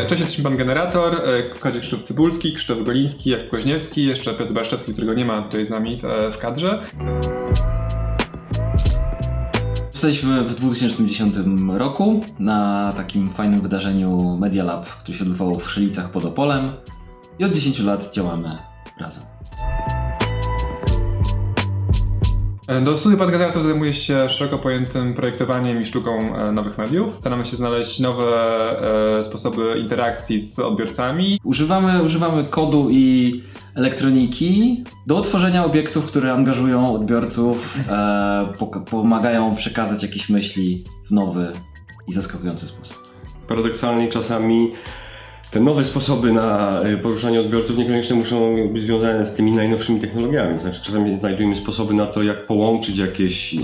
Cześć, jesteśmy Pan Generator, Krzysztof Cybulski, Krzysztof Goliński, Jakub Koźniewski, jeszcze Piotr Barszczewski, którego nie ma tutaj z nami w kadrze. Jesteśmy w 2010 roku na takim fajnym wydarzeniu Media Lab, które się odbywało w Szelicach pod Opolem i od 10 lat działamy razem. Do studiu Pan Generator zajmuje się szeroko pojętym projektowaniem i sztuką nowych mediów. Staramy się znaleźć nowe sposoby interakcji z odbiorcami. Używamy kodu i elektroniki do tworzenia obiektów, które angażują odbiorców, pomagają przekazać jakieś myśli w nowy i zaskakujący sposób. Paradoksalnie czasami te nowe sposoby na poruszanie odbiorców niekoniecznie muszą być związane z tymi najnowszymi technologiami. Znaczy, czasami znajdujemy sposoby na to, jak połączyć jakieś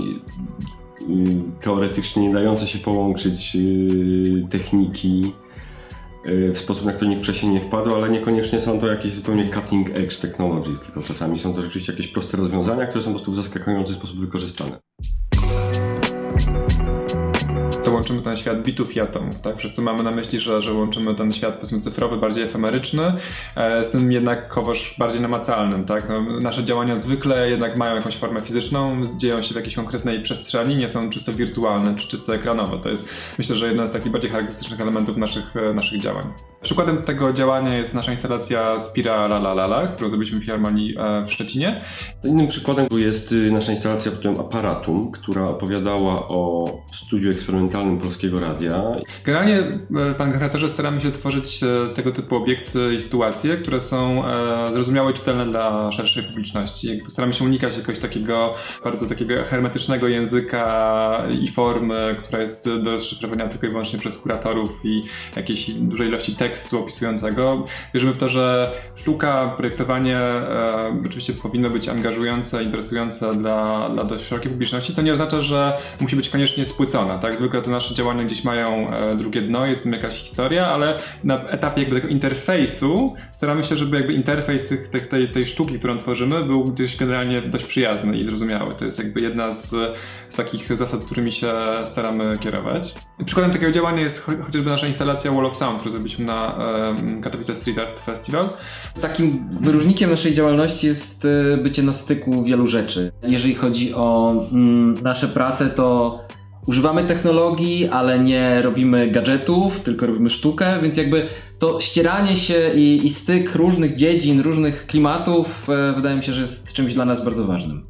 teoretycznie nie dające się połączyć techniki w sposób, na który nikt wcześniej nie wpadł, ale niekoniecznie są to jakieś zupełnie cutting edge technologies, tylko czasami są to rzeczywiście jakieś proste rozwiązania, które są po prostu w zaskakujący sposób wykorzystane. To łączymy ten świat bitów i atomów, tak? Przez co mamy na myśli, że łączymy ten świat, powiedzmy, cyfrowy, bardziej efemeryczny, z tym jednakowoż bardziej namacalnym, tak? No, nasze działania zwykle jednak mają jakąś formę fizyczną, dzieją się w jakiejś konkretnej przestrzeni, nie są czysto wirtualne czy czysto ekranowe. To jest, myślę, że jeden z takich bardziej charakterystycznych elementów naszych działań. Przykładem tego działania jest nasza instalacja Spira La La La La, którą zrobiliśmy w Filharmonii w Szczecinie. Innym przykładem jest nasza instalacja pod tytułem Aparatum, która opowiadała o studiu eksperymentalnym Polskiego Radia. Generalnie w Pan Generatorze staramy się tworzyć tego typu obiekty i sytuacje, które są zrozumiałe i czytelne dla szerszej publiczności. Jakby staramy się unikać jakiegoś takiego bardzo takiego hermetycznego języka i formy, która jest do rozszyfrowania tylko i wyłącznie przez kuratorów i jakiejś dużej ilości tekstu opisującego. Wierzymy w to, że sztuka, projektowanie oczywiście powinno być angażujące, interesujące dla dość szerokiej publiczności, co nie oznacza, że musi być koniecznie spłycone. Tak? Zwykle te nasze działania gdzieś mają drugie dno, jest w tym jakaś historia, ale na etapie jakby tego interfejsu staramy się, żeby jakby interfejs tej sztuki, którą tworzymy, był gdzieś generalnie dość przyjazny i zrozumiały. To jest jakby jedna z takich zasad, którymi się staramy kierować. Przykładem takiego działania jest chociażby nasza instalacja Wall of Sound, którą zrobiliśmy na Katowice Street Art Festival. Takim wyróżnikiem naszej działalności jest bycie na styku wielu rzeczy. Jeżeli chodzi o nasze prace, to używamy technologii, ale nie robimy gadżetów, tylko robimy sztukę, więc jakby to ścieranie się i styk różnych dziedzin, różnych klimatów wydaje mi się, że jest czymś dla nas bardzo ważnym.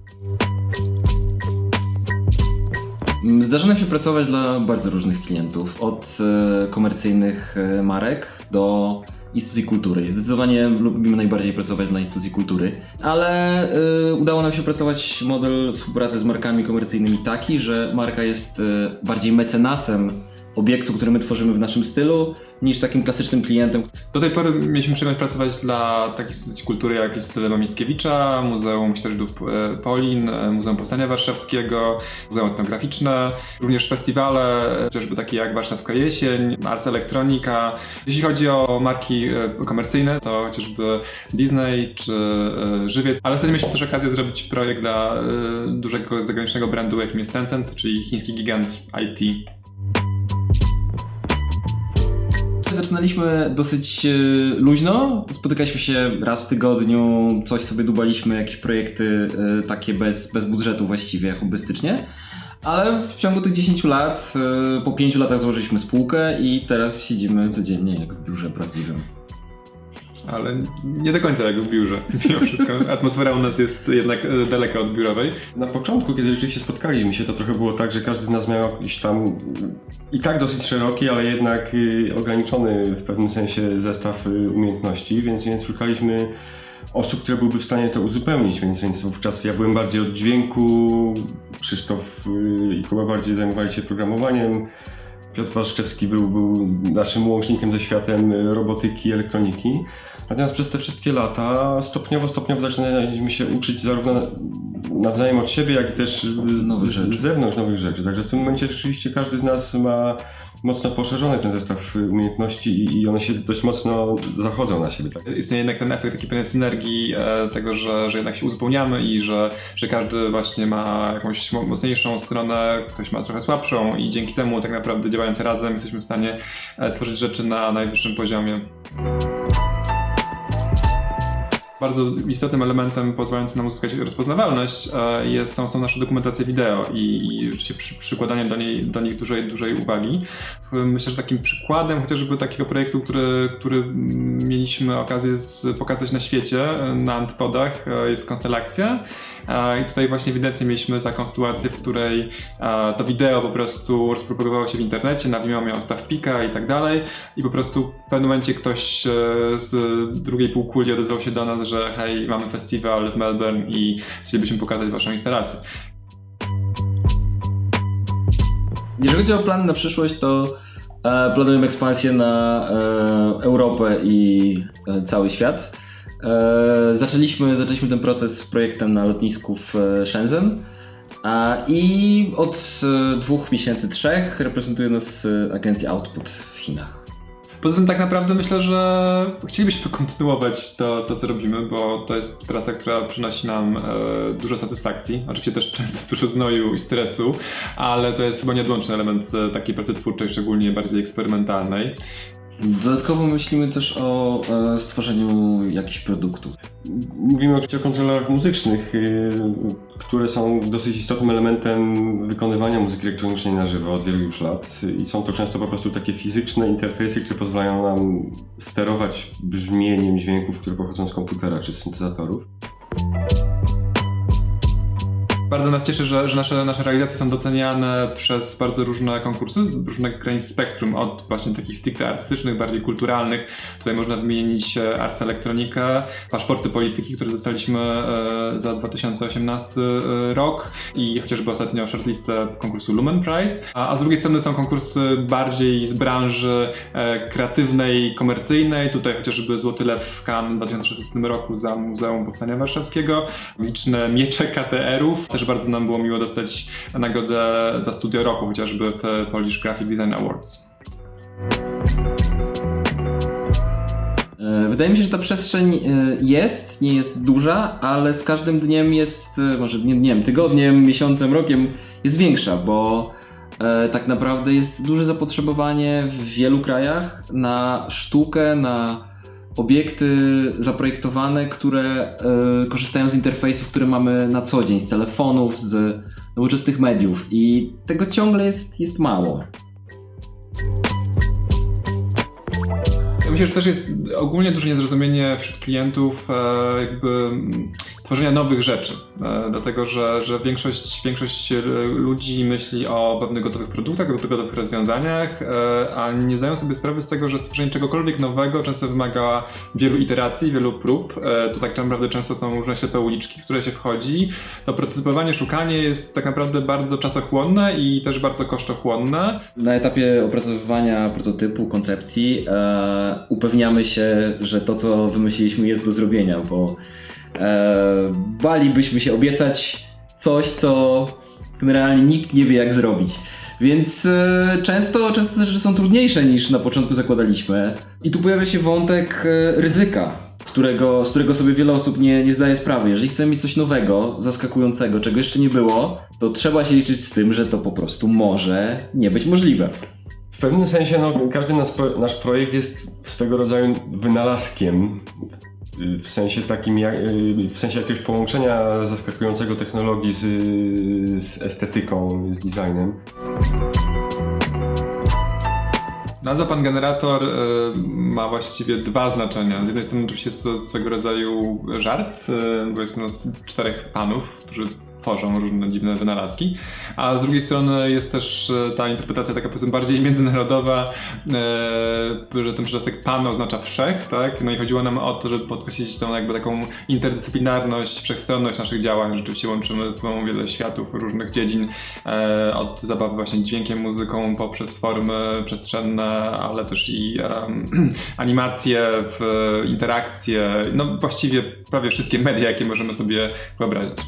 Zdarza nam się pracować dla bardzo różnych klientów, od komercyjnych marek do instytucji kultury. Zdecydowanie lubimy najbardziej pracować dla instytucji kultury, ale udało nam się pracować model współpracy z markami komercyjnymi taki, że marka jest bardziej mecenasem obiektu, który my tworzymy w naszym stylu, niż takim klasycznym klientem. Do tej pory mieliśmy przyjemność pracować dla takich instytucji kultury jak Instytut Lewa Mickiewicza, Muzeum Historii Żydów Polin, Muzeum Powstania Warszawskiego, Muzeum Etnograficzne, również festiwale, chociażby takie jak Warszawska Jesień, Ars Electronica. Jeśli chodzi o marki komercyjne, to chociażby Disney czy Żywiec, ale wtedy mieliśmy też okazję zrobić projekt dla dużego zagranicznego brandu, jakim jest Tencent, czyli chiński gigant IT. Zaczynaliśmy dosyć luźno, spotykaliśmy się raz w tygodniu, coś sobie dubaliśmy, jakieś projekty takie bez budżetu właściwie, hobbystycznie. Ale w ciągu tych 10 lat, po 5 latach założyliśmy spółkę i teraz siedzimy codziennie jak w biurze prawdziwym. Ale nie do końca jak w biurze, mimo wszystko. Atmosfera u nas jest jednak daleka od biurowej. Na początku, kiedy rzeczywiście spotkaliśmy się, to trochę było tak, że każdy z nas miał jakiś tam i tak dosyć szeroki, ale jednak ograniczony w pewnym sensie zestaw umiejętności, więc szukaliśmy osób, które byłyby w stanie to uzupełnić, więc wówczas ja byłem bardziej od dźwięku, Krzysztof i Kuba bardziej zajmowali się programowaniem, Piotr Barszczewski był naszym łącznikiem ze światem robotyki, elektroniki. Natomiast przez te wszystkie lata stopniowo zaczynaliśmy się uczyć zarówno nawzajem od siebie, jak i też z zewnątrz nowych rzeczy. Także w tym momencie rzeczywiście każdy z nas ma mocno poszerzony ten zestaw umiejętności i one się dość mocno zachodzą na siebie. Tak? Istnieje jednak ten efekt takiej pewnej synergii tego, że jednak się uzupełniamy i że każdy właśnie ma jakąś mocniejszą stronę, ktoś ma trochę słabszą i dzięki temu tak naprawdę działając razem jesteśmy w stanie tworzyć rzeczy na najwyższym poziomie. Bardzo istotnym elementem pozwalającym nam uzyskać rozpoznawalność są nasze dokumentacje wideo i rzeczywiście przykładanie do nich dużej uwagi. Myślę, że takim przykładem chociażby takiego projektu, który mieliśmy okazję pokazać na świecie, na Antypodach, jest Konstelacja. I tutaj właśnie ewidentnie mieliśmy taką sytuację, w której to wideo po prostu rozpropagowało się w internecie, na Vimeo miał staw pika i tak dalej i po prostu w pewnym momencie ktoś z drugiej półkuli odezwał się do nas, że hej, mamy festiwal w Melbourne i chcielibyśmy pokazać waszą instalację. Jeżeli chodzi o plan na przyszłość, to planujemy ekspansję na Europę i cały świat. Zaczęliśmy ten proces z projektem na lotnisku w Shenzhen i od 2 miesięcy, 3 reprezentuje nas agencja Output w Chinach. Poza tym tak naprawdę myślę, że chcielibyśmy kontynuować to co robimy, bo to jest praca, która przynosi nam dużo satysfakcji, oczywiście też często dużo znoju i stresu, ale to jest chyba nieodłączny element takiej pracy twórczej, szczególnie bardziej eksperymentalnej. Dodatkowo myślimy też o stworzeniu jakichś produktów. Mówimy oczywiście o kontrolerach muzycznych, które są dosyć istotnym elementem wykonywania muzyki elektronicznej na żywo od wielu już lat i są to często po prostu takie fizyczne interfejsy, które pozwalają nam sterować brzmieniem dźwięków, które pochodzą z komputera czy z syntezatorów. Bardzo nas cieszy, że nasze realizacje są doceniane przez bardzo różne konkursy z różnych granic spektrum, od właśnie takich stricte artystycznych, bardziej kulturalnych. Tutaj można wymienić Ars Electronica, Paszporty Polityki, które dostaliśmy za 2018 rok i chociażby ostatnio shortlistę konkursu Lumen Prize. A z drugiej strony są konkursy bardziej z branży kreatywnej, komercyjnej. Tutaj chociażby Złoty Lew w Cannes w 2016 roku za Muzeum Powstania Warszawskiego. Liczne miecze KTR-ów. Też bardzo nam było miło dostać nagrodę za studio roku, chociażby w Polish Graphic Design Awards. Wydaje mi się, że ta przestrzeń nie jest duża, ale z każdym dniem jest, może nie dniem, tygodniem, miesiącem, rokiem jest większa, bo tak naprawdę jest duże zapotrzebowanie w wielu krajach na sztukę, na obiekty zaprojektowane, które korzystają z interfejsów, które mamy na co dzień, z telefonów, z nowoczesnych mediów i tego ciągle jest mało. Myślę, że też jest ogólnie duże niezrozumienie wśród klientów jakby tworzenia nowych rzeczy, dlatego że większość ludzi myśli o pewnych gotowych produktach, o gotowych rozwiązaniach, a nie zdają sobie sprawy z tego, że stworzenie czegokolwiek nowego często wymaga wielu iteracji, wielu prób. To tak naprawdę często są różne ślepe uliczki, w które się wchodzi. To prototypowanie, szukanie jest tak naprawdę bardzo czasochłonne i też bardzo kosztochłonne. Na etapie opracowywania prototypu, koncepcji upewniamy się, że to, co wymyśliliśmy, jest do zrobienia, bo balibyśmy się obiecać coś, co generalnie nikt nie wie, jak zrobić. Więc często te rzeczy są trudniejsze niż na początku zakładaliśmy. I tu pojawia się wątek ryzyka, z którego sobie wiele osób nie zdaje sprawy. Jeżeli chcemy mieć coś nowego, zaskakującego, czego jeszcze nie było, to trzeba się liczyć z tym, że to po prostu może nie być możliwe. W pewnym sensie każdy nasz projekt jest swego rodzaju wynalazkiem. W sensie takim, w sensie jakiegoś połączenia zaskakującego technologii z estetyką, z designem. Nazwa Pan Generator ma właściwie dwa znaczenia. Z jednej strony oczywiście jest to swego rodzaju żart, bo jest nas 4 panów, którzy tworzą różne dziwne wynalazki, a z drugiej strony jest też ta interpretacja taka powiedzmy bardziej międzynarodowa, że ten przedrostek pan oznacza wszech, tak? No i chodziło nam o to, żeby podkreślić tą jakby taką interdyscyplinarność, wszechstronność naszych działań. Rzeczywiście łączymy ze sobą wiele światów, różnych dziedzin, od zabawy właśnie dźwiękiem, muzyką, poprzez formy przestrzenne, ale też i animacje, interakcje, no właściwie prawie wszystkie media, jakie możemy sobie wyobrazić.